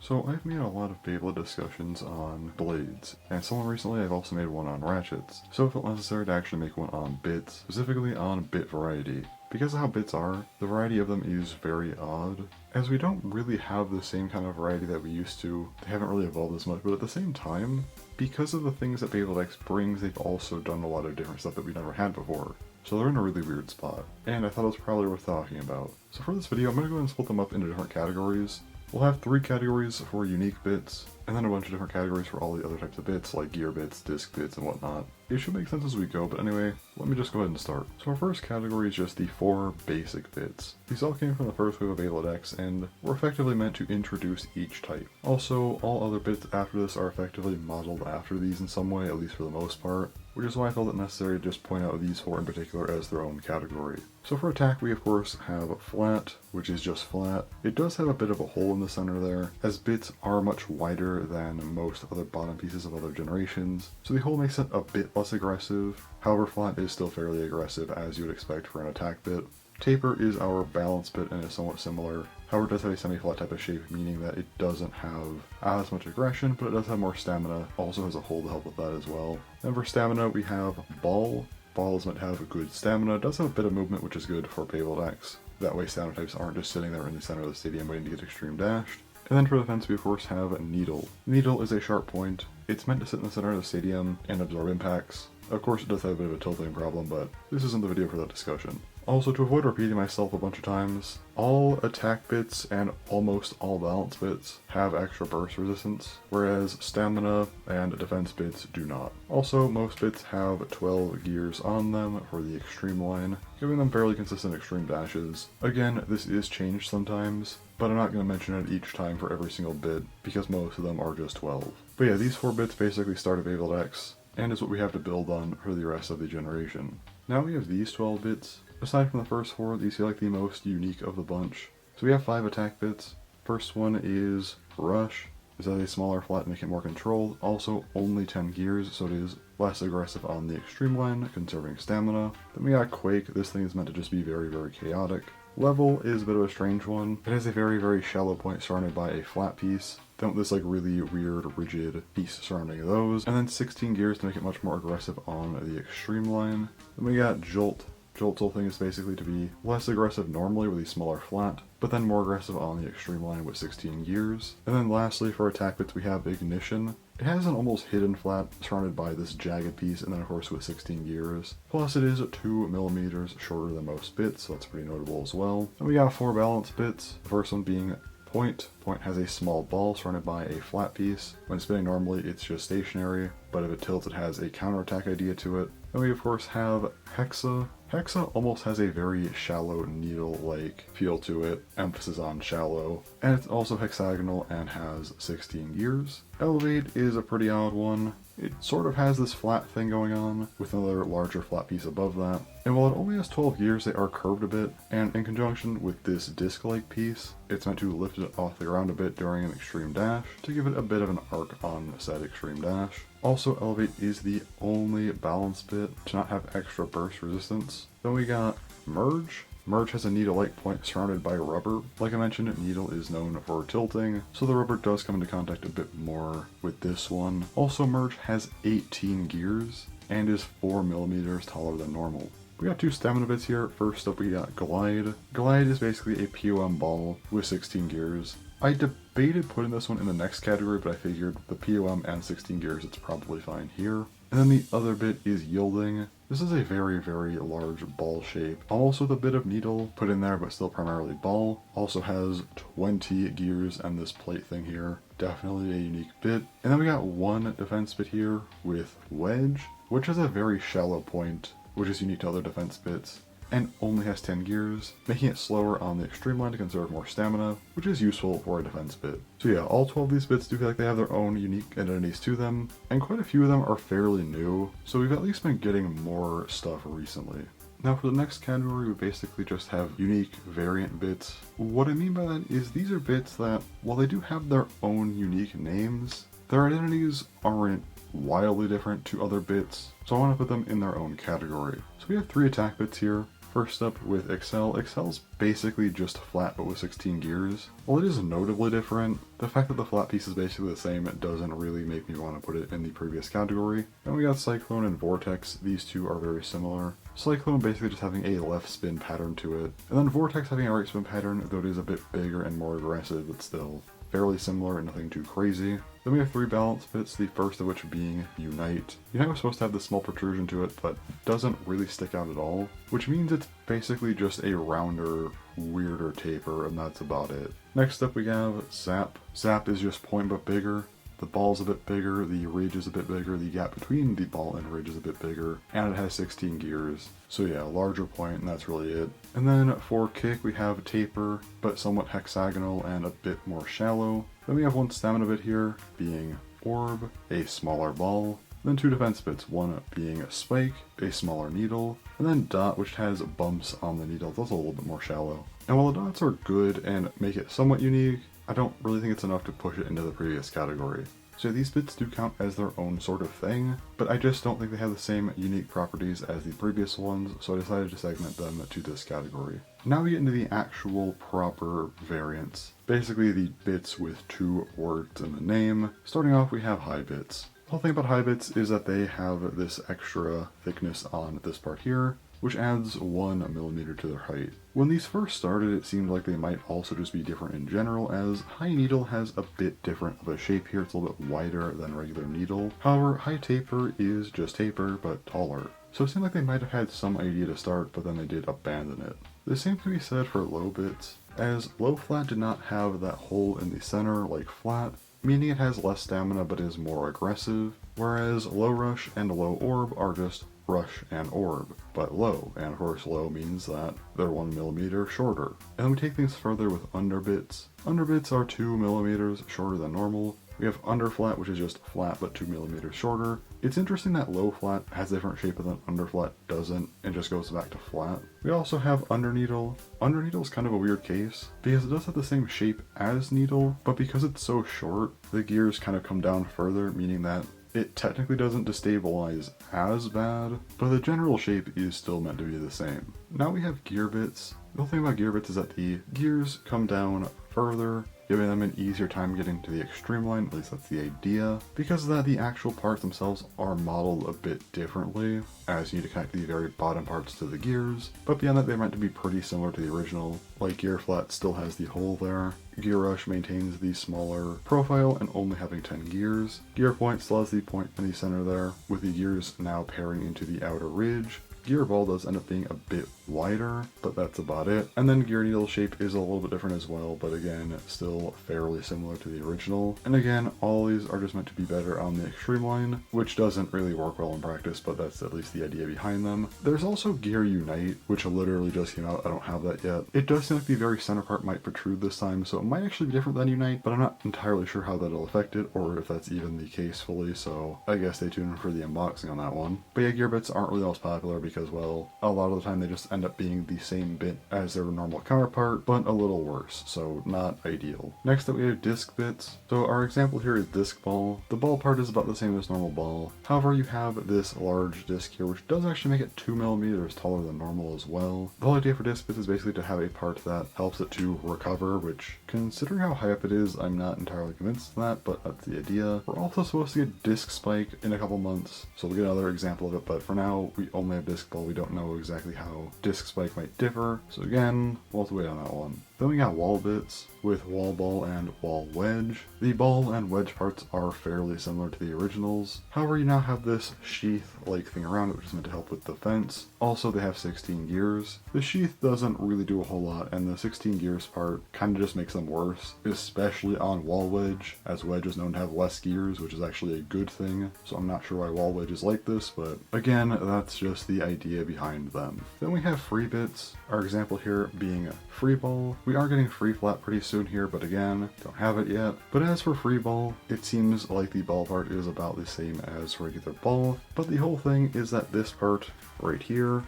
So I've made a lot of Beyblade discussions on blades, and somewhat recently I've also made one on ratchets, so it felt necessary to actually make one on bits, specifically on bit variety. Because of how bits are, the variety of them is very odd, as we don't really have the same kind of variety that we used to. They haven't really evolved as much, but at the same time, because of the things that Beyblade X brings, they've also done a lot of different stuff that we never had before. So they're in a really weird spot, and I thought it was probably worth talking about. So for this video, I'm going to go ahead and split them up into different categories. We'll have 3 categories for unique bits, and then a bunch of different categories for all the other types of bits, like gear bits, disc bits, and whatnot. It should make sense as we go, but anyway, let me just go ahead and start. So our first category is just the 4 basic bits. These all came from the first wave of Beyblade X, and were effectively meant to introduce each type. Also, all other bits after this are effectively modeled after these in some way, at least for the most part, which is why I felt it necessary to just point out these 4 in particular as their own category. So for attack, we of course have flat, which is just flat. It does have a bit of a hole in the center there, as bits are much wider than most other bottom pieces of other generations, so the hole makes it a bit less aggressive. However, flat is still fairly aggressive, as you would expect for an attack bit. Taper is our balance bit and is somewhat similar. However, it does have a semi-flat type of shape, meaning that it doesn't have as much aggression, but it does have more stamina. Also has a hole to help with that as well. And for stamina, we have Ball. Ball is meant to have good stamina. It does have a bit of movement, which is good for Beyblade X. That way stamina types aren't just sitting there in the center of the stadium waiting to get extreme dashed. And then for defense, we of course have Needle. Needle is a sharp point. It's meant to sit in the center of the stadium and absorb impacts. Of course, it does have a bit of a tilting problem, but this isn't the video for that discussion. Also, to avoid repeating myself a bunch of times, all attack bits and almost all balance bits have extra burst resistance, whereas stamina and defense bits do not. Also, most bits have 12 gears on them for the extreme line, giving them fairly consistent extreme dashes. Again, this is changed sometimes, but I'm not going to mention it each time for every single bit, because most of them are just 12. But yeah, these 4 bits basically start at Beyblade X, and is what we have to build on for the rest of the generation. Now we have these 12 bits. Aside from the first 4, these feel like the most unique of the bunch. So we have 5 attack bits. First one is Rush. This has a smaller flat to make it more controlled. Also only 10 gears, so it is less aggressive on the extreme line, conserving stamina. Then we got Quake. This thing is meant to just be very, very chaotic. Level is a bit of a strange one. It has a very, very shallow point surrounded by a flat piece. Then this like really weird, rigid piece surrounding those. And then 16 gears to make it much more aggressive on the extreme line. Then we got Jolt. Jolt's whole thing is basically to be less aggressive normally with a smaller flat, but then more aggressive on the extreme line with 16 gears. And then lastly for attack bits we have Ignition. It has an almost hidden flat surrounded by this jagged piece, and then of course with 16 gears. Plus it is 2mm shorter than most bits, so that's pretty notable as well. And we got 4 balance bits, the first one being Point. Point has a small ball surrounded by a flat piece. When spinning normally it's just stationary, but if it tilts it has a counterattack idea to it. Then we of course have Hexa. Hexa almost has a very shallow needle-like feel to it, emphasis on shallow, and it's also hexagonal and has 16 gears. Elevate is a pretty odd one. It sort of has this flat thing going on, with another larger flat piece above that. And while it only has 12 gears, they are curved a bit, and in conjunction with this disc-like piece, it's meant to lift it off the ground a bit during an extreme dash, to give it a bit of an arc on said extreme dash. Also, Elevate is the only balance bit to not have extra burst resistance. Then we got Merge. Merge has a needle-like point surrounded by rubber. Like I mentioned, Needle is known for tilting, so the rubber does come into contact a bit more with this one. Also, Merge has 18 gears and is 4mm taller than normal. We got 2 stamina bits here. First up we got Glide. Glide is basically a POM ball with 16 gears. I debated putting this one in the next category, but I figured the POM and 16 gears, it's probably fine here. And then the other bit is Yielding. This is a very, very large ball shape, almost with a bit of needle put in there, but still primarily ball. Also has 20 gears and this plate thing here. Definitely a unique bit. And then we got 1 defense bit here with Wedge, which has a very shallow point, which is unique to other defense bits, and only has 10 gears, making it slower on the extreme line to conserve more stamina, which is useful for a defense bit. So yeah, all 12 of these bits do feel like they have their own unique identities to them, and quite a few of them are fairly new, so we've at least been getting more stuff recently. Now for the next category, we basically just have unique variant bits. What I mean by that is these are bits that, while they do have their own unique names, their identities aren't wildly different to other bits, so I want to put them in their own category. So we have 3 attack bits here. First up with Excel. Excel's basically just flat but with 16 gears. While it is notably different, the fact that the flat piece is basically the same doesn't really make me want to put it in the previous category. Then we got Cyclone and Vortex. These two are very similar. Cyclone basically just having a left spin pattern to it, and then Vortex having a right spin pattern, though it is a bit bigger and more aggressive, but still fairly similar and nothing too crazy. Then we have 3 balance bits, the first of which being Unite. Unite was supposed to have this small protrusion to it, but doesn't really stick out at all, which means it's basically just a rounder, weirder taper, and that's about it. Next up we have Zap. Zap is just point but bigger. The ball's a bit bigger, the ridge is a bit bigger, the gap between the ball and ridge is a bit bigger, and it has 16 gears. So yeah, larger point, and that's really it. And then for Kick we have Taper, but somewhat hexagonal and a bit more shallow. Then we have 1 stamina bit here, being Orb, a smaller ball. Then 2 defense bits, one being Spike, a smaller needle, and then Dot, which has bumps on the needle, that's a little bit more shallow. And while the dots are good and make it somewhat unique, I don't really think it's enough to push it into the previous category. So these bits do count as their own sort of thing, but I just don't think they have the same unique properties as the previous ones, so I decided to segment them to this category. Now we get into the actual proper variants. Basically the bits with 2 words in the name. Starting off we have high bits. The whole thing about high bits is that they have this extra thickness on this part here, which adds 1 millimeter to their height. When these first started, it seemed like they might also just be different in general, as high needle has a bit different of a shape here. It's a little bit wider than regular needle. However, high taper is just taper, but taller. So it seemed like they might have had some idea to start, but then they did abandon it. The same can be said for low bits, as low flat did not have that hole in the center like flat, meaning it has less stamina but is more aggressive, whereas low rush and low orb are just rush and orb, but low, and of course low means that they're 1 millimeter shorter. And then we take things further with underbits. Underbits are 2 millimeters shorter than normal. We have underflat, which is just flat but 2 millimeters shorter. It's interesting that low flat has a different shape than underflat doesn't, and just goes back to flat. We also have underneedle. Underneedle is kind of a weird case, because it does have the same shape as needle, but because it's so short, the gears kind of come down further, meaning that it technically doesn't destabilize as bad, but the general shape is still meant to be the same. Now we have gear bits. The whole thing about gear bits is that the gears come down further, giving them an easier time getting to the extreme line, at least that's the idea. Because of that, the actual parts themselves are modeled a bit differently, as you need to connect the very bottom parts to the gears, but beyond that they're meant to be pretty similar to the original. Like Gear Flat still has the hole there. Gear Rush maintains the smaller profile and only having 10 gears. Gear Point still has the point in the center there, with the gears now pairing into the outer ridge. Gear Ball does end up being a bit wider, but that's about it. And then Gear Needle shape is a little bit different as well, but again, still fairly similar to the original. And again, all these are just meant to be better on the extreme line, which doesn't really work well in practice, but that's at least the idea behind them. There's also Gear Unite, which literally just came out. I don't have that yet. It does seem like the very center part might protrude this time, so it might actually be different than Unite, but I'm not entirely sure how that'll affect it, or if that's even the case fully, so I guess stay tuned for the unboxing on that one. But yeah, gear bits aren't really the most popular because, well, a lot of the time they just end up being the same bit as their normal counterpart, but a little worse, so not ideal. Next up we have disc bits. So our example here is disc ball. The ball part is about the same as normal ball. However, you have this large disc here, which does actually make it 2 millimeters taller than normal as well. The whole idea for disc bits is basically to have a part that helps it to recover, which, considering how high up it is, I'm not entirely convinced of that, but that's the idea. We're also supposed to get disc spike in a couple months, so we'll get another example of it, but for now, we only have disc ball. We don't know exactly how disc spike might differ, so again, we'll have to wait on that one. Then we got wall bits with wall ball and wall wedge. The ball and wedge parts are fairly similar to the originals. However, you now have this sheath-like thing around it, which is meant to help with defense. Also, they have 16 gears. The sheath doesn't really do a whole lot, and the 16 gears part kind of just makes them worse, especially on wall wedge, as wedge is known to have less gears, which is actually a good thing. So I'm not sure why wall wedge is like this, but again, that's just the idea behind them. Then we have free bits. Our example here being free ball. We are getting free flat pretty soon here, but again, don't have it yet. But as for free ball, it seems like the ball part is about the same as regular ball, but the whole thing is that this part right here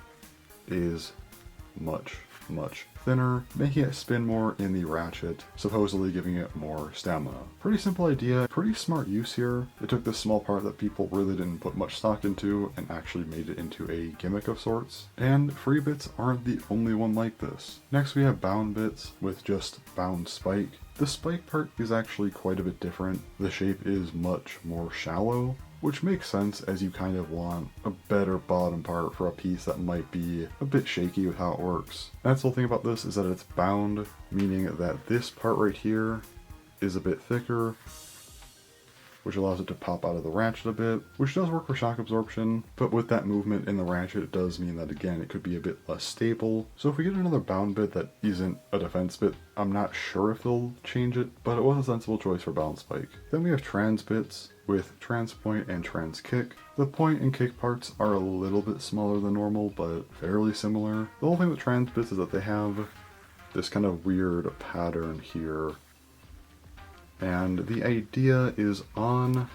is much thinner, making it spin more in the ratchet, supposedly giving it more stamina. Pretty simple idea, pretty smart use here. They took this small part that people really didn't put much stock into and actually made it into a gimmick of sorts. And free bits aren't the only one like this. Next we have bound bits with just bound spike. The spike part is actually quite a bit different. The shape is much more shallow, which makes sense as you kind of want a better bottom part for a piece that might be a bit shaky with how it works. That's the whole thing about this is that it's bound, meaning that this part right here is a bit thicker, which allows it to pop out of the ratchet a bit, which does work for shock absorption, but with that movement in the ratchet it does mean that again it could be a bit less stable. So if we get another bound bit that isn't a defense bit, I'm not sure if they'll change it, but it was a sensible choice for bound spike. Then we have trans bits with trans point and trans kick. The point and kick parts are a little bit smaller than normal, but fairly similar. The whole thing with trans bits is that they have this kind of weird pattern here. And the idea is on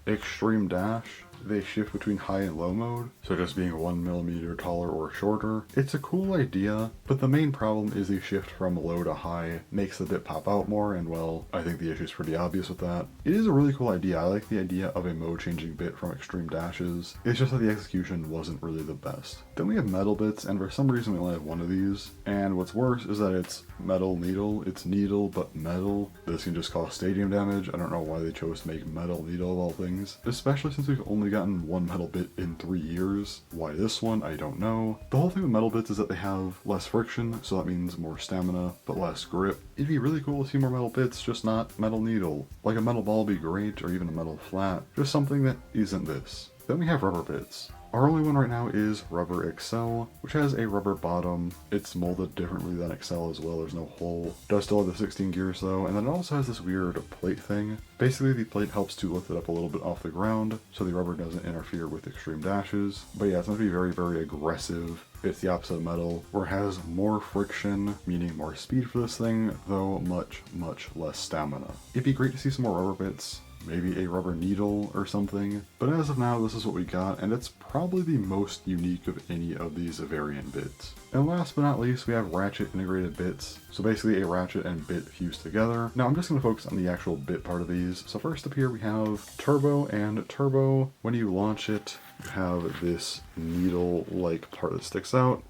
extreme dash, they shift between high and low mode, so just being 1mm taller or shorter. It's a cool idea, but the main problem is the shift from low to high makes the bit pop out more, and well, I think the issue is pretty obvious with that. It is a really cool idea. I like the idea of a mode changing bit from extreme dashes. It's just that the execution wasn't really the best. Then we have metal bits, and for some reason we only have one of these, and what's worse is that it's metal needle. It's needle but metal. This can just cause stadium damage. I don't know why they chose to make metal needle of all things, especially since we've only gotten one metal bit in 3 years. Why this one, I don't know. The whole thing with metal bits is that they have less friction, so that means more stamina, but less grip. It'd be really cool to see more metal bits, just not metal needle. Like a metal ball would be great, or even a metal flat. Just something that isn't this. Then we have rubber bits. Our only one right now is Rubber XL, which has a rubber bottom. It's molded differently than XL as well, there's no hole. Does still have the 16 gears though, and then it also has this weird plate thing. Basically the plate helps to lift it up a little bit off the ground, so the rubber doesn't interfere with extreme dashes. But yeah, it's meant to be very, very aggressive. It's the opposite of metal, where it has more friction, meaning more speed for this thing, though much, much less stamina. It'd be great to see some more rubber bits. Maybe a rubber needle or something, but as of now this is what we got, and it's probably the most unique of any of these variant bits. And last but not least we have ratchet integrated bits, so basically a ratchet and bit fused together. Now I'm just going to focus on the actual bit part of these. So first up here we have turbo and turbo. When you launch it you have this needle like part that sticks out,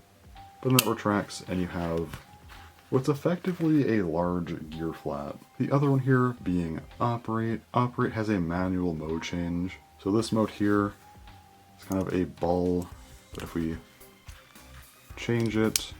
but then it retracts and you have what's effectively a large gear flat. The other one here being operate. Operate has a manual mode change. So this mode here is kind of a ball, but if we change it,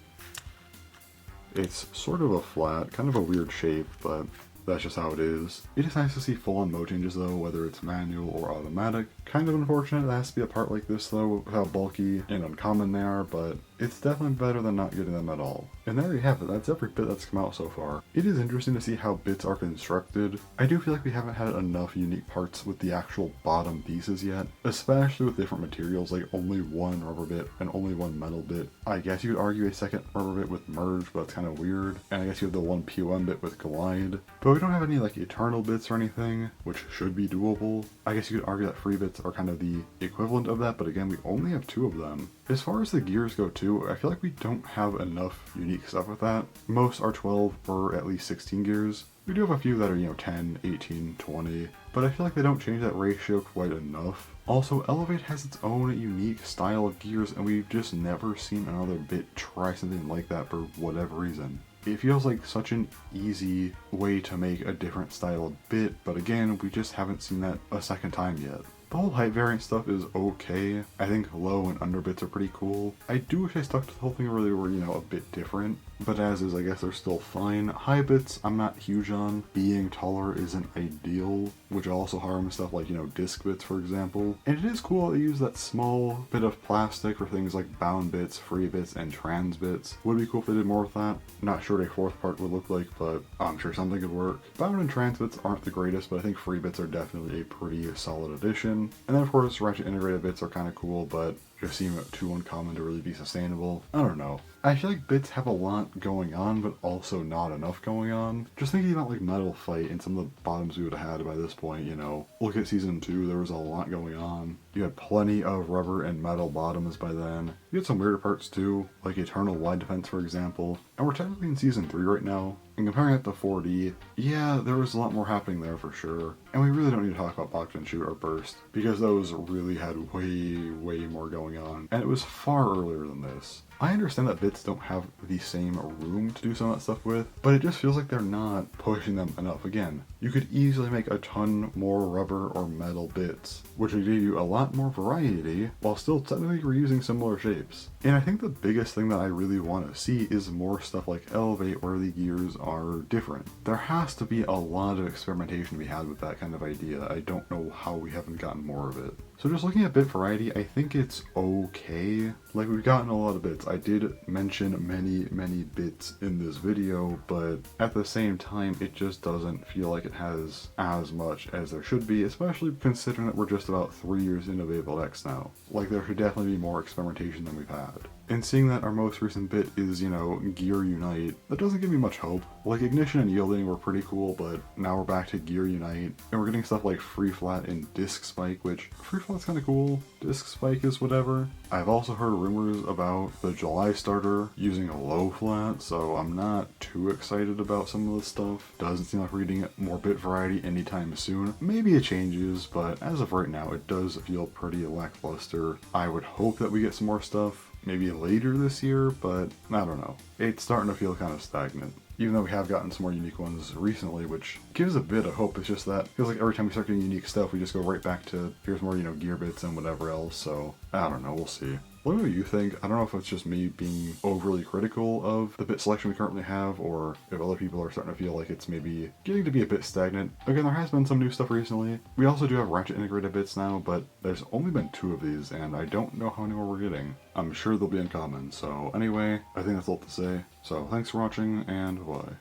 it's sort of a flat, kind of a weird shape, but that's just how it is. It is nice to see full-on mode changes though, whether it's manual or automatic. Kind of unfortunate it has to be a part like this though, with how bulky and uncommon they are, but it's definitely better than not getting them at all. And there you have it, that's every bit that's come out so far. It is interesting to see how bits are constructed. I do feel like we haven't had enough unique parts with the actual bottom pieces yet, especially with different materials, like only one rubber bit and only one metal bit. I guess you could argue a second rubber bit with merge, but it's kind of weird. And I guess you have the one POM bit with glide. But we don't have any like eternal bits or anything, which should be doable. I guess you could argue that free bits are kind of the equivalent of that, but again, we only have 2 of them. As far as the gears go too, I feel like we don't have enough unique stuff with that. Most are 12 or at least 16 gears. We do have a few that are, 10, 18, 20, but I feel like they don't change that ratio quite enough. Also, Elevate has its own unique style of gears, and we've just never seen another bit try something like that for whatever reason. It feels like such an easy way to make a different style of bit, but again, we just haven't seen that a second time yet. The whole height variant stuff is okay. I think low and under bits are pretty cool. I do wish I stuck to the whole thing where they were, a bit different. But as is, I guess they're still fine. High bits, I'm not huge on. Being taller isn't ideal, which also harms stuff like, disc bits, for example. And it is cool that they use that small bit of plastic for things like bound bits, free bits, and trans bits. Would be cool if they did more with that. Not sure what a 4th part would look like, but I'm sure something could work. Bound and trans bits aren't the greatest, but I think free bits are definitely a pretty solid addition. And then of course, ratchet integrated bits are kind of cool, but just seem too uncommon to really be sustainable. I don't know. I feel like bits have a lot going on, but also not enough going on. Just thinking about like Metal Fight and some of the bottoms we would have had by this point, you know. Look at season 2, there was a lot going on. You had plenty of rubber and metal bottoms by then. You had some weirder parts too, like Eternal Wide Defense for example. And we're technically in season 3 right now. And comparing it to 4D, yeah, there was a lot more happening there for sure. And we really don't need to talk about Box and Shoot or Burst, because those really had way more going on. And it was far earlier than this. I understand that bits don't have the same room to do some of that stuff with, but it just feels like they're not pushing them enough. Again, you could easily make a ton more rubber or metal bits, which would give you a lot more variety while still technically reusing similar shapes. And I think the biggest thing that I really want to see is more stuff like Elevate where the gears are different. There has to be a lot of experimentation to be had with that kind of idea. I don't know how we haven't gotten more of it. So just looking at bit variety, I think it's okay. Like, we've gotten a lot of bits. I did mention many bits in this video, but at the same time, it just doesn't feel like it has as much as there should be, especially considering that we're just about 3 years into Beyblade X now. Like, there should definitely be more experimentation than we've had. And seeing that our most recent bit is, you know, Gear Unite, that doesn't give me much hope. Like, Ignition and Yielding were pretty cool, but now we're back to Gear Unite, and we're getting stuff like Free Flat and Disc Spike, which Free Flat's kind of cool, Disc Spike is whatever. I've also heard rumors about the July starter using a low flat, so I'm not too excited about some of this stuff. Doesn't seem like we're getting more bit variety anytime soon. Maybe it changes, but as of right now, it does feel pretty lackluster. I would hope that we get some more stuff maybe later this year, but I don't know. It's starting to feel kind of stagnant. Even though we have gotten some more unique ones recently, which gives a bit of hope. It's just that it feels like every time we start getting unique stuff, we just go right back to here's more, you know, gear bits and whatever else. So I don't know, we'll see. What do you think? I don't know if it's just me being overly critical of the bit selection we currently have, or if other people are starting to feel like it's maybe getting to be a bit stagnant. Again, there has been some new stuff recently. We also do have ratchet integrated bits now, but there's only been 2 of these, and I don't know how many more we're getting. I'm sure they'll be uncommon. So anyway, I think that's all to say. So thanks for watching, and bye.